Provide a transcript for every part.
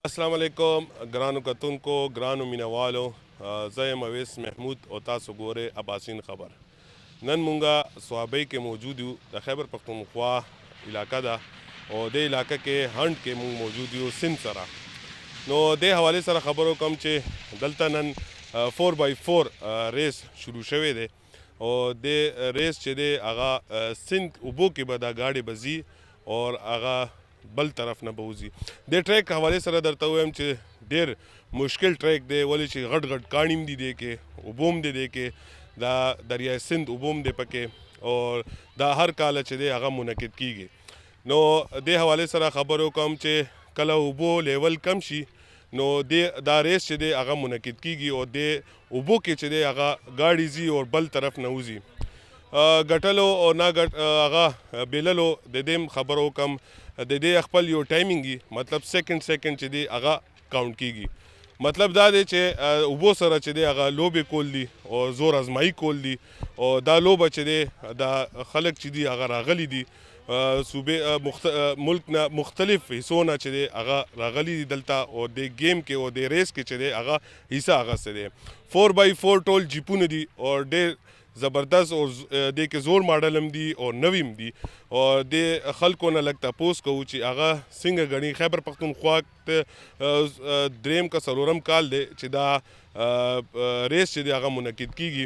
अस्सलाम वालेकुम ګرانو کتونکو ګرانو مینوالو زه یم اویس محمود او تاسو ګورئ اباسین خبر. نن مونږه صوابۍ کې موجود یو د خیبر پختونخوا علاقه ده او دې علاقه کې هند کې مونږ موجود یو سند سره. نو دې حوالې سره خبرو کوم چې دلته نن 4x4 ریس شروع شوی دی او د ریس چې دی هغه سند اوبو کې به دا ګاډي به ځي او هغه بل طرف نه بوزي. د ټریک حوالې سره درته وایم چې ډیر مشکل ټریک دی ولې چې غټ غټ کاڼي هم دي دی کې اوبه هم دی کې دا دریای سند اوبه هم دی پکې او دا هر کال چې دی هغه منعقد کیږي. نو دې حوالې سره خبرو کوم چې کله اوبو لیول کم شي نو دا ریس چې دی هغه منعقد کیږي او د اوبو کې چې دی هغه ګاډي ځي او بل طرف نه وځي. ګټلو او نه هغه بیللو د دې خبرو کم د دې خپل یو ټایمینګ مطلب سیکنډ چې دی هغه کاونټ کیږي. مطلب دا دی چې اوبو سره چې دی هغه لوبې کول دي او زور ازمایي کول دي او دا لوبه چې دی دا خلک چې دی هغه راغلي دي صوبې ملک نه مختلف حصو نه چې دی هغه راغلي دي دلته او د گیم کې او د ریس کې چې دی هغه حصه اخیستی دی. 4x4 ټول جیپونه دي او ډېر زبردست او د کې زور ماډل هم دي او نویم دي او د خلکو نه لږ تپوس کوو چې هغه څنګه ګڼي. خیبر پختونخوا ته دریم که څلورم کال دی چې دا ریس چې دی هغه منعقد کیږي.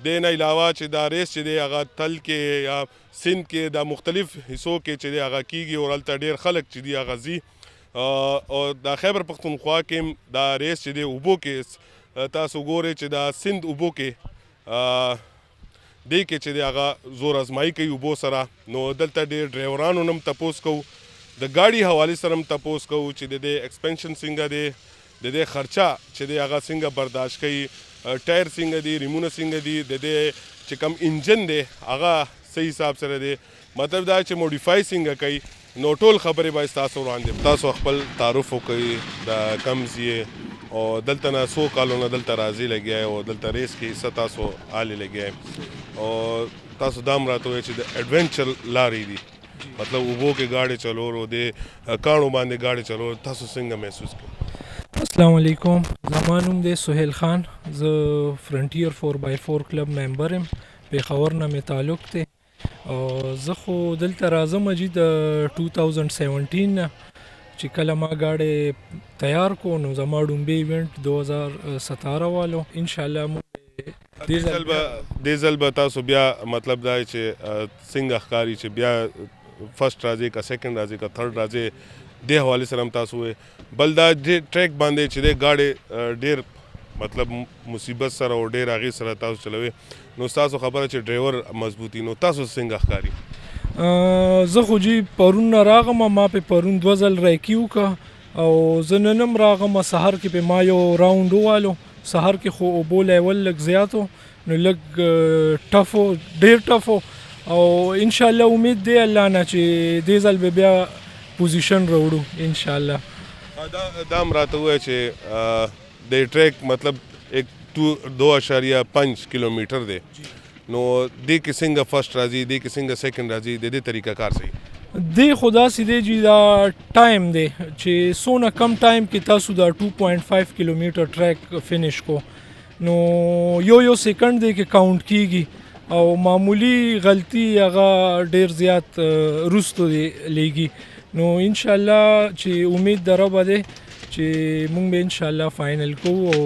د نه علاوه چې دا ریس چې دی هغه تل کې یا سند کې دا مختلف حصو کې چې دی هغه کیږي او هلته ډېر خلک چې دی هغه ځي او دا خیبر پختونخوا کې دا ریس چې دی اوبو کې تاسو ګورئ چې دا سند اوبو کې دی کې چې دی هغه زور ازمایي کوي اوبو سره. نو دلته ډېر ډرایورانو نه هم تپوس کوو د ګاډي حوالې سره هم تپوس کوو چې د دې ایکسپینشن څنګه دی د دې خرچه چې دی هغه څنګه برداشت کوي ټایر څنګه دی ریمونه څنګه دي د دې چې کم انجن دی هغه صحیح حساب سره دی مطلب دا چې موډیفای څنګه کوي. نو ټول خبرې باید تاسو وړاندې تاسو خپل تعارف وکړئ د کم ځای او دلته نه څو کالونه دلته راځي لګیا او دلته ریس کې څه تاسو حالې لګیا او تاسو دا هم راته وایئ چې د ایډونچر لارې دي مطلب اوبو کې ګاډي چلول او د کاڼو باندې ګاډي چلول تاسو څنګه محسوس کوئ؟ السلام علیکم زما نوم دی سهیل خان زه فرنټیر 4x4 کلب ممبر یم پېښور نه مې تعلق دی او زه خو دلته راځم جي د 2017 نه چې کله ما ګاډی تیار کو نو زما ډومبی ایونټ 2017 والو انشاءالله مونږ دې ځل به تاسو بیا مطلب دا چې څنګه ښکاري چې بیا فرسټ راځي که سیکنډ راځي که تھرډ راځي دې حوالې سره هم تاسو وایئ. بل دا ټریک باندې چې دی ګاډی ډېر مطلب مصیبت سره او ډېر هغې سره تاسو چلوئ نو ستاسو خبره چې ډرایور مضبوطي نو تاسو څنګه ښکاري؟ زه خو جی پرون نه راغم ما په پرون 2 ځل ریکی وکړه او زه نن هم راغم سهار کې په ما یو راوند ووالو سهار کې خو اوبو لیول لږ زیات نو لږ ټف ډېر ټف او انشاءالله امید دی الله نه چې دې ځل به بیا پوزیشن راوړو انشاءالله. دا هم راته ووایه چې د ټریک مطلب 2.5 کیلومیټر دی نو دې کې څنګه فرسټ راځي دې کې څنګه سیکنډ راځي د دې طریقه کار صحیح دی خدا سیدې جی دا ټایم دی چې سونه کم ټایم کې تاسو دا 2.5 کیلومیټر ټریک فینش کو نو یو سیکنډ دی کې کاونټ کیږي او معمولی غلطي هغه ډیر زیات روستو دی لیږي نو انشاءالله چې امید دربه دی چې مونږ به انشاءالله فاینل کوو او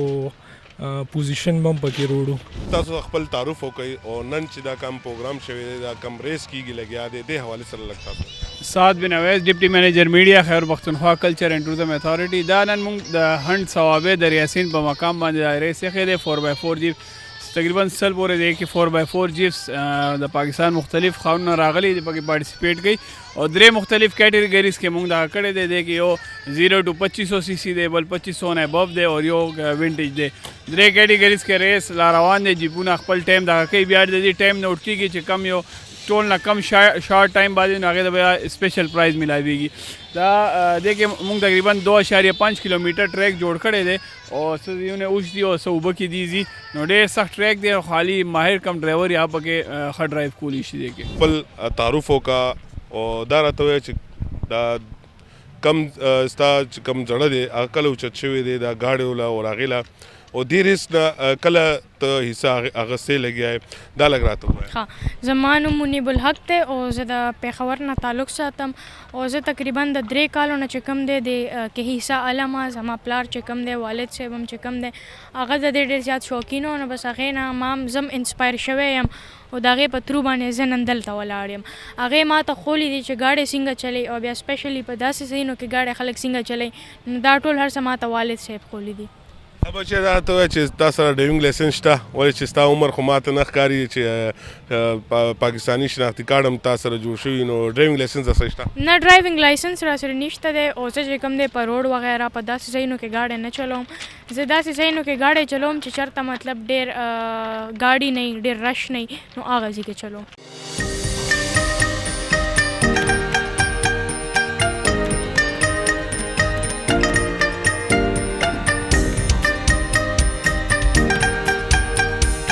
پوزیشن بم پکې وروړو. تاسو خپل تعارف وکړئ او نن چې دا کم پروګرام شوی دی دا کم ریس کیږي لګیا دی دې حوالې سره لږ تاسو. سعد بن اویس ډیپټي منیجر میډیا خیبر پختونخوا کلچر اینڈ ټوریزم اتھارټي. دا نن موږ د هند صوابۍ د ریاسین په مقام باندې ریس یې دی 4x4 جیپ تقریبا سل پورې دی کې 4x4 جیپس د پاکستان مختلف خاورونه راغلي دي پکې پارټیسپیټ کوي او درې مختلف کیټګریز کې موږ دا کړی دی کې یو 0 to 2500 سی سی دی بل 2500 نه ابو دی او یو وینټیج دی. درې کیټګریز کې ریس لا روان دي جیپونه خپل ټایم دا کوي بیا د دې ټایم نوټ کیږي چې کم یو ټول نه کم شارټ ټایم باندې هغه د بیا سپیشل پرایز ملاويږي. دا د کې موږ تقریبا 2.5 کیلومیټر ټریک جوړ کړی دی او سړيونه اوښ دي او صوبه کې دي نو ډېر سخت ټریک دی خالی ماهر کم ډرایور یا پکې ښه ډرایو کولی شي دی کې خپل تعارف وکړه او دا راته وایي چې دا کم ستا چې کم زړه دی هغه کله اوچت شوی دی دا ګاډی وله او هغې له او دې ریس نه کله ته حصه اخیستې لګیا یې دا لږ راته ووایه. ښه زما نوم منیب الحق دی او زه د پېښور نه تعلق ساتم او زه تقریبا د 3 کالو نه چې کوم دی د کې حصه علم زما پلار چې کوم دی والد صاحب هم چې کوم دی هغه د دې ډېر زیات شوقین و نو بس هغې نه ما هم زم انسپایر شوی یم او د هغې په ترو باندې زه نن دلته ولاړ یم. هغې ما ته ښولی دي چې ګاډی څنګه چلی او بیا سپیشلی په داسې ځایونو کې ګاډی خلک څنګه چلی نو دا ټول هر څه ما ته والد صاحب ښولی دي. بچې دا ته وایه چې تا سره ډرایوینګ لایسنس شته ولې چې ستا عمر خو ماته نه ښکاري چې پاکستاني شناختي کارډ هم تا سره جوړ شوي نو ډرایوینګ لایسنس درسره شته؟ نه ډرایوینګ لایسنس را سره نشته دی او زه چې کوم دی په روډ وغیره په داسې ځایونو کې ګاډی نه چلوم. زه داسې ځایونو کې ګاډی چلوم چې چېرته مطلب ډېر ګاډي نه وي ډېر رش نه وي نو هغه ځای کې چلوم.